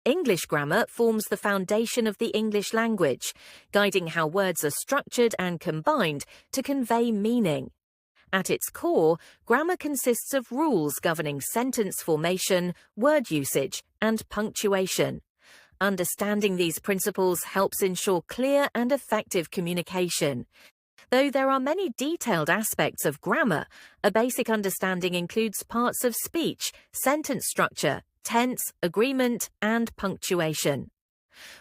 English grammar forms the foundation of the English language, guiding how words are structured and combined to convey meaning. At its core, grammar consists of rules governing sentence formation, word usage, and punctuation. Understanding these principles helps ensure clear and effective communication. Though there are many detailed aspects of grammar, a basic understanding includes parts of speech, sentence structure, tense, agreement, and punctuation.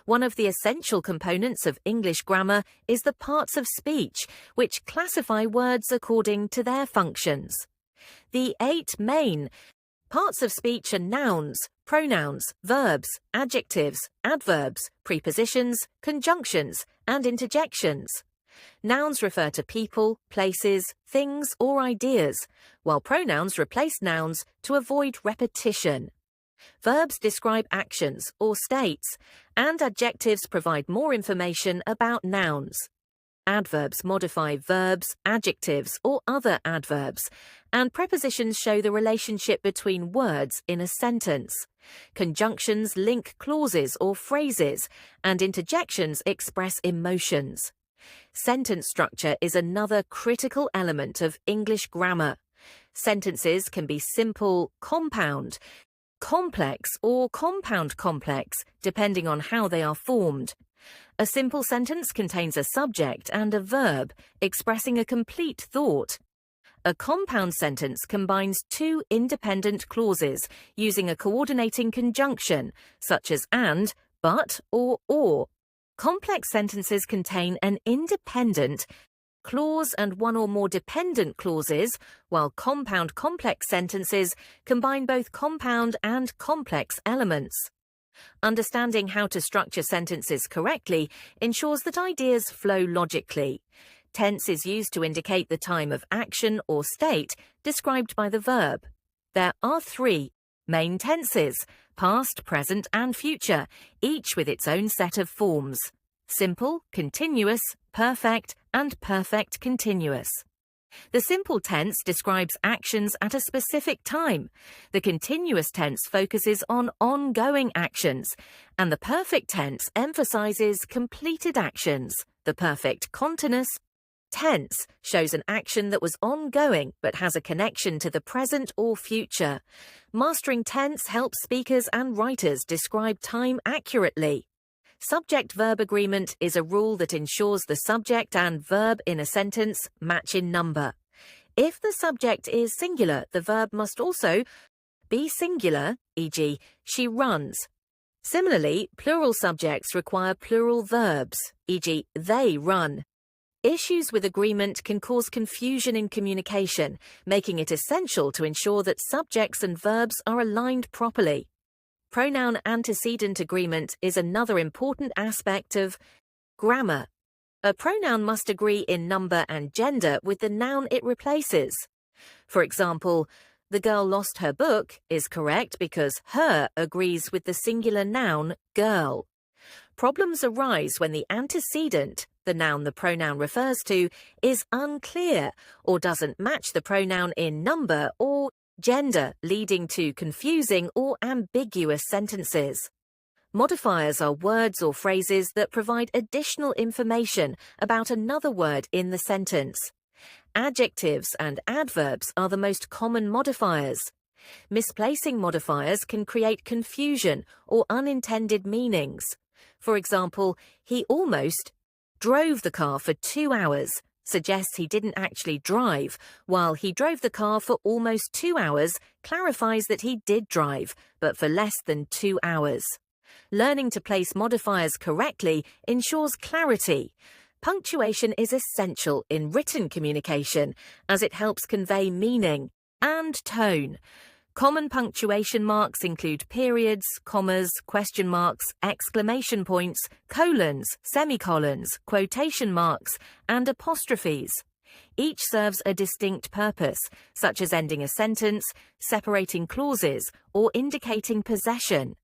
One of the essential components of English grammar is the parts of speech, which classify words according to their functions. The 8 main parts of speech are nouns, pronouns, verbs, adjectives, adverbs, prepositions, conjunctions, and interjections. Nouns refer to people, places, things, or ideas, while pronouns replace nouns to avoid repetition. Verbs describe actions or states, and adjectives provide more information about nouns. Adverbs modify verbs, adjectives, or other adverbs, and prepositions show the relationship between words in a sentence. Conjunctions link clauses or phrases, and interjections express emotions. Sentence structure is another critical element of English grammar. Sentences can be simple, compound, complex, or compound complex, depending on how they are formed. A simple sentence contains a subject and a verb, expressing a complete thought. A compound sentence combines 2 independent clauses using a coordinating conjunction, such as and, but, or. Complex sentences contain an independent clause and 1 or more dependent clauses, while compound complex sentences combine both compound and complex elements. Understanding how to structure sentences correctly ensures that ideas flow logically. Tense is used to indicate the time of action or state described by the verb. There are 3 main tenses: past, present, and future, each with its own set of forms: simple, continuous, perfect, and perfect continuous. The simple tense describes actions at a specific time. The continuous tense focuses on ongoing actions, and the perfect tense emphasizes completed actions. The perfect continuous tense shows an action that was ongoing but has a connection to the present or future. Mastering tense helps speakers and writers describe time accurately. Subject-verb agreement is a rule that ensures the subject and verb in a sentence match in number. If the subject is singular, the verb must also be singular, e.g., she runs. Similarly, plural subjects require plural verbs, e.g., they run. Issues with agreement can cause confusion in communication, making it essential to ensure that subjects and verbs are aligned properly. Pronoun antecedent agreement is another important aspect of grammar. A pronoun must agree in number and gender with the noun it replaces. For example, the girl lost her book is correct because her agrees with the singular noun girl. Problems arise when the antecedent, the noun the pronoun refers to, is unclear or doesn't match the pronoun in number or gender, leading to confusing or ambiguous sentences. Modifiers are words or phrases that provide additional information about another word in the sentence. Adjectives and adverbs are the most common modifiers. Misplacing modifiers can create confusion or unintended meanings. For example, he almost drove the car for 2 hours suggests he didn't actually drive, while he drove the car for almost 2 hours clarifies that he did drive, but for less than 2 hours. Learning to place modifiers correctly ensures clarity. Punctuation is essential in written communication as it helps convey meaning and tone. Common punctuation marks include periods, commas, question marks, exclamation points, colons, semicolons, quotation marks, and apostrophes. Each serves a distinct purpose, such as ending a sentence, separating clauses, or indicating possession.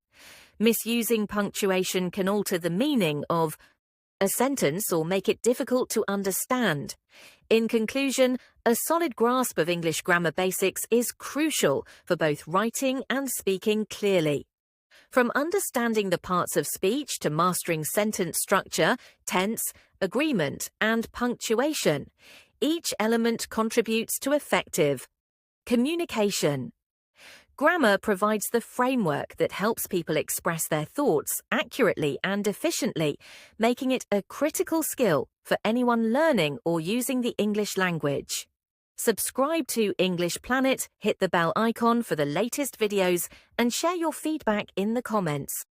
Misusing punctuation can alter the meaning of a sentence or make it difficult to understand. In conclusion, a solid grasp of English grammar basics is crucial for both writing and speaking clearly. From understanding the parts of speech to mastering sentence structure, tense, agreement, and punctuation, each element contributes to effective communication. Grammar provides the framework that helps people express their thoughts accurately and efficiently, making it a critical skill for anyone learning or using the English language. Subscribe to English Planet, hit the bell icon for the latest videos, and share your feedback in the comments.